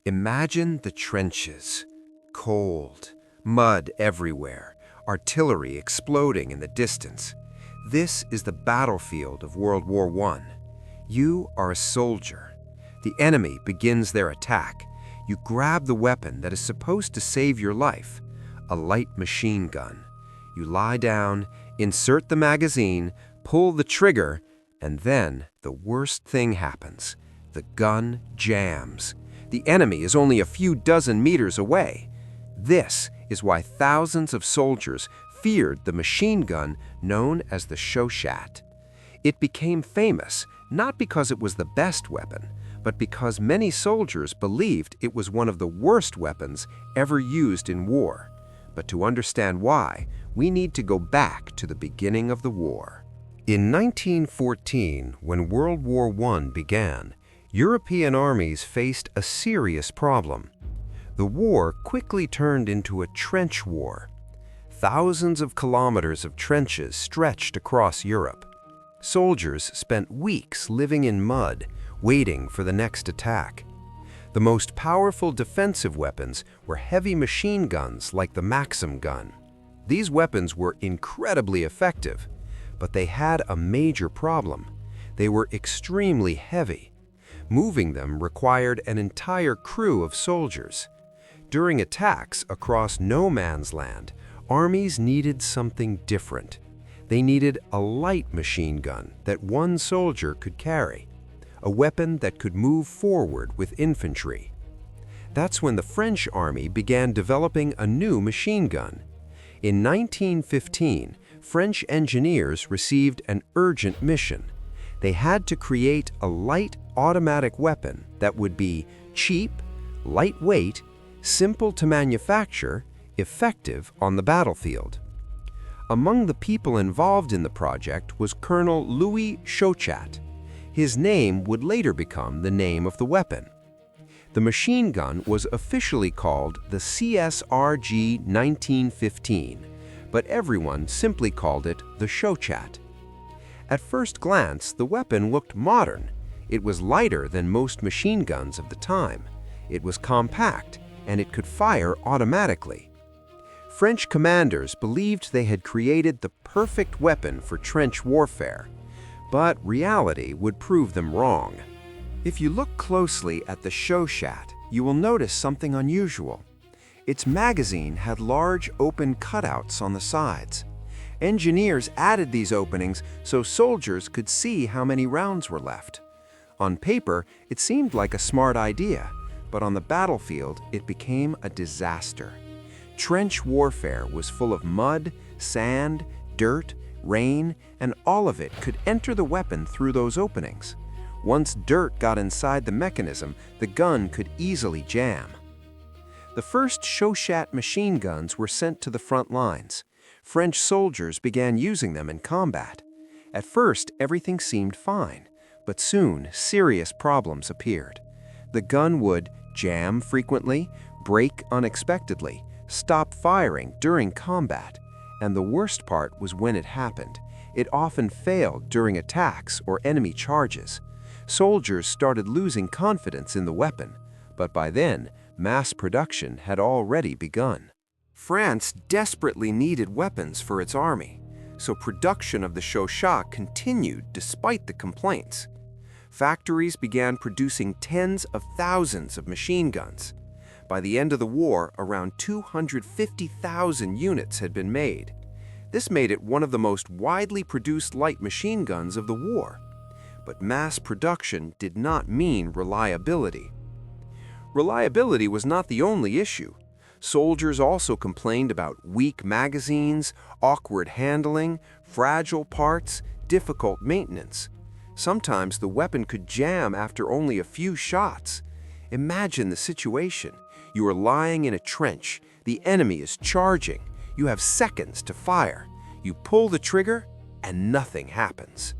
Imagine the trenches. Cold, mud everywhere, artillery exploding in the distance. This is the battlefield of World War I. You are a soldier. The enemy begins their attack. You grab the weapon that is supposed to save your life, a light machine gun. You lie down, insert the magazine, pull the trigger, and then the worst thing happens. The gun jams. The enemy is only a few dozen meters away. This is why thousands of soldiers feared the machine gun known as the Chauchat. It became famous not because it was the best weapon, but because many soldiers believed it was one of the worst weapons ever used in war. But to understand why, we need to go back to the beginning of the war. In 1914, when World War I began, European armies faced a serious problem. The war quickly turned into a trench war. Thousands of kilometers of trenches stretched across Europe. Soldiers spent weeks living in mud, waiting for the next attack. The most powerful defensive weapons were heavy machine guns like the Maxim gun. These weapons were incredibly effective, but they had a major problem. They were extremely heavy. Moving them required an entire crew of soldiers. During attacks across no man's land, armies needed something different. They needed a light machine gun that one soldier could carry, a weapon that could move forward with infantry. That's when the French army began developing a new machine gun. In 1915, French engineers received an urgent mission. They had to create a light automatic weapon that would be cheap, lightweight, simple to manufacture, effective on the battlefield. Among the people involved in the project was Colonel Louis Chauchat. His name would later become the name of the weapon. The machine gun was officially called the CSRG 1915, but everyone simply called it the Chauchat. At first glance, the weapon looked modern. It was lighter than most machine guns of the time. It was compact, and it could fire automatically. French commanders believed they had created the perfect weapon for trench warfare, but reality would prove them wrong. If you look closely at the Chauchat, you will notice something unusual. Its magazine had large open cutouts on the sides. Engineers added these openings so soldiers could see how many rounds were left. On paper, it seemed like a smart idea, but on the battlefield, it became a disaster. Trench warfare was full of mud, sand, dirt, rain, and all of it could enter the weapon through those openings. Once dirt got inside the mechanism, the gun could easily jam. The first Chauchat machine guns were sent to the front lines. French soldiers began using them in combat. At first, everything seemed fine, but soon serious problems appeared. The gun would jam frequently, break unexpectedly, stop firing during combat, and the worst part was when it happened. It often failed during attacks or enemy charges. Soldiers started losing confidence in the weapon, but by then, mass production had already begun. France desperately needed weapons for its army, so production of the Chauchat continued despite the complaints. Factories began producing tens of thousands of machine guns. By the end of the war, around 250,000 units had been made. This made it one of the most widely produced light machine guns of the war. But mass production did not mean reliability. Reliability was not the only issue. Soldiers also complained about weak magazines, awkward handling, fragile parts, difficult maintenance. Sometimes the weapon could jam after only a few shots. Imagine the situation. You are lying in a trench. The enemy is charging. You have seconds to fire. You pull the trigger, and nothing happens.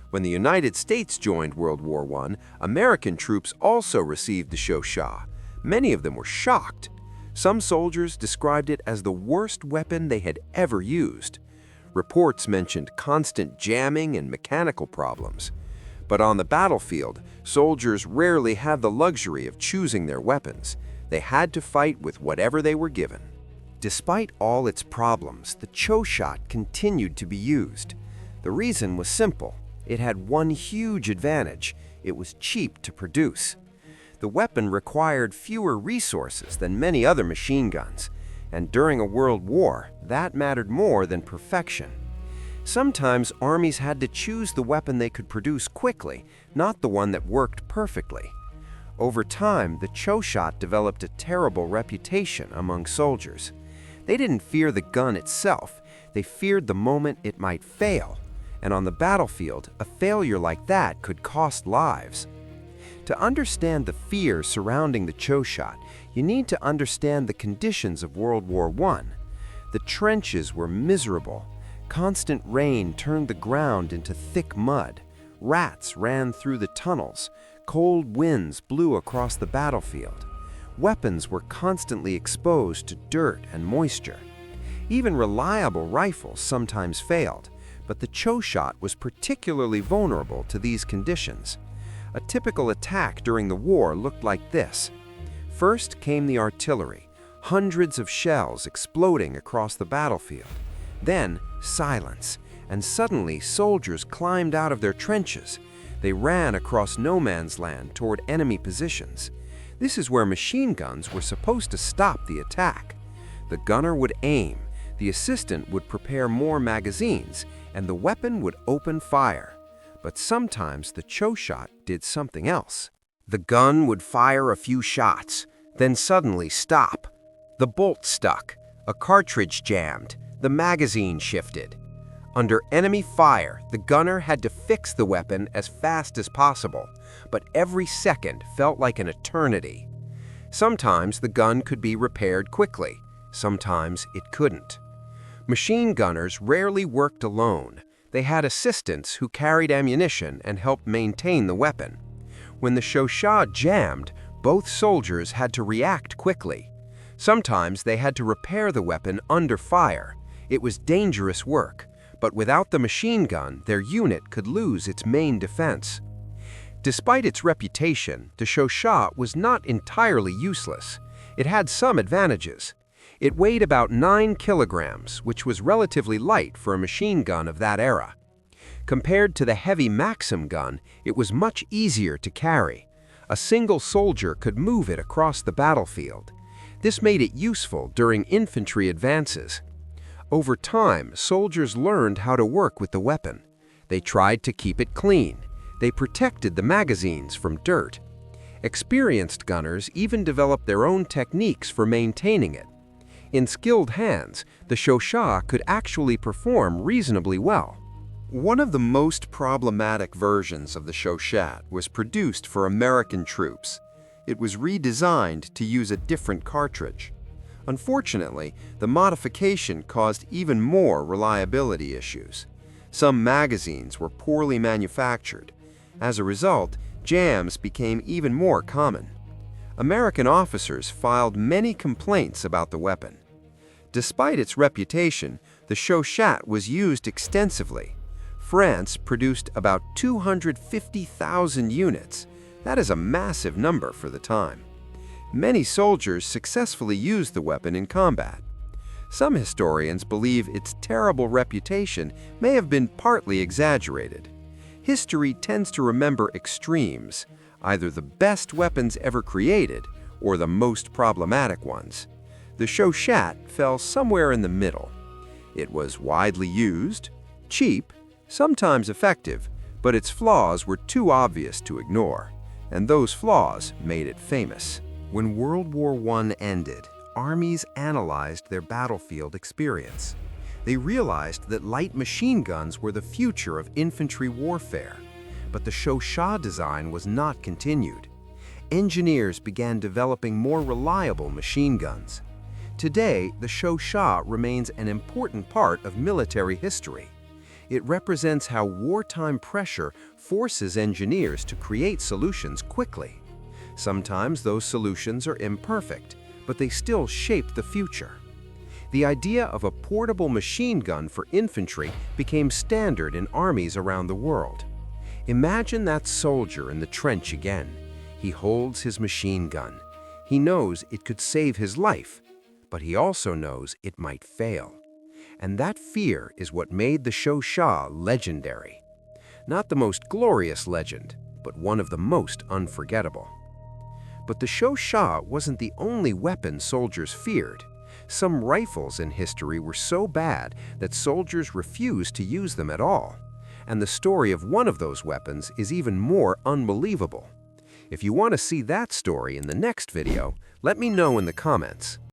When the United States joined World War I, American troops also received the Chauchat. Many of them were shocked. Some soldiers described it as the worst weapon they had ever used. Reports mentioned constant jamming and mechanical problems. But on the battlefield, soldiers rarely had the luxury of choosing their weapons. They had to fight with whatever they were given. Despite all its problems, the Chauchat continued to be used. The reason was simple. It had one huge advantage. It was cheap to produce. The weapon required fewer resources than many other machine guns, and during a world war, that mattered more than perfection. Sometimes armies had to choose the weapon they could produce quickly, not the one that worked perfectly. Over time, the Chauchat developed a terrible reputation among soldiers. They didn't fear the gun itself, they feared the moment it might fail. And on the battlefield, a failure like that could cost lives. To understand the fear surrounding the Chauchat, you need to understand the conditions of World War I. The trenches were miserable. Constant rain turned the ground into thick mud. Rats ran through the tunnels. Cold winds blew across the battlefield. Weapons were constantly exposed to dirt and moisture. Even reliable rifles sometimes failed, but the Chauchat was particularly vulnerable to these conditions. A typical attack during the war looked like this. First came the artillery, hundreds of shells exploding across the battlefield. Then, silence, and suddenly soldiers climbed out of their trenches. They ran across no man's land toward enemy positions. This is where machine guns were supposed to stop the attack. The gunner would aim, the assistant would prepare more magazines, and the weapon would open fire. But sometimes the Chauchat did something else. The gun would fire a few shots, then suddenly stop. The bolt stuck, a cartridge jammed, the magazine shifted. Under enemy fire, the gunner had to fix the weapon as fast as possible, but every second felt like an eternity. Sometimes the gun could be repaired quickly, sometimes it couldn't. Machine gunners rarely worked alone. They had assistants who carried ammunition and helped maintain the weapon. When the Chauchat jammed, both soldiers had to react quickly. Sometimes they had to repair the weapon under fire. It was dangerous work, but without the machine gun, their unit could lose its main defense. Despite its reputation, the Chauchat was not entirely useless. It had some advantages. It weighed about 9 kilograms, which was relatively light for a machine gun of that era. Compared to the heavy Maxim gun, it was much easier to carry. A single soldier could move it across the battlefield. This made it useful during infantry advances. Over time, soldiers learned how to work with the weapon. They tried to keep it clean. They protected the magazines from dirt. Experienced gunners even developed their own techniques for maintaining it. In skilled hands, the Chauchat could actually perform reasonably well. One of the most problematic versions of the Chauchat was produced for American troops. It was redesigned to use a different cartridge. Unfortunately, the modification caused even more reliability issues. Some magazines were poorly manufactured. As a result, jams became even more common. American officers filed many complaints about the weapon. Despite its reputation, the Chauchat was used extensively. France produced about 250,000 units. That is a massive number for the time. Many soldiers successfully used the weapon in combat. Some historians believe its terrible reputation may have been partly exaggerated. History tends to remember extremes, either the best weapons ever created or the most problematic ones. The Chauchat fell somewhere in the middle. It was widely used, cheap, sometimes effective, but its flaws were too obvious to ignore, and those flaws made it famous. When World War I ended, armies analyzed their battlefield experience. They realized that light machine guns were the future of infantry warfare, but the Chauchat design was not continued. Engineers began developing more reliable machine guns. Today, the Chauchat remains an important part of military history. It represents how wartime pressure forces engineers to create solutions quickly. Sometimes those solutions are imperfect, but they still shape the future. The idea of a portable machine gun for infantry became standard in armies around the world. Imagine that soldier in the trench again. He holds his machine gun. He knows it could save his life, but he also knows it might fail. And that fear is what made the Chauchat legendary. Not the most glorious legend, but one of the most unforgettable. But the Chauchat wasn't the only weapon soldiers feared. Some rifles in history were so bad that soldiers refused to use them at all. And the story of one of those weapons is even more unbelievable. If you want to see that story in the next video, let me know in the comments.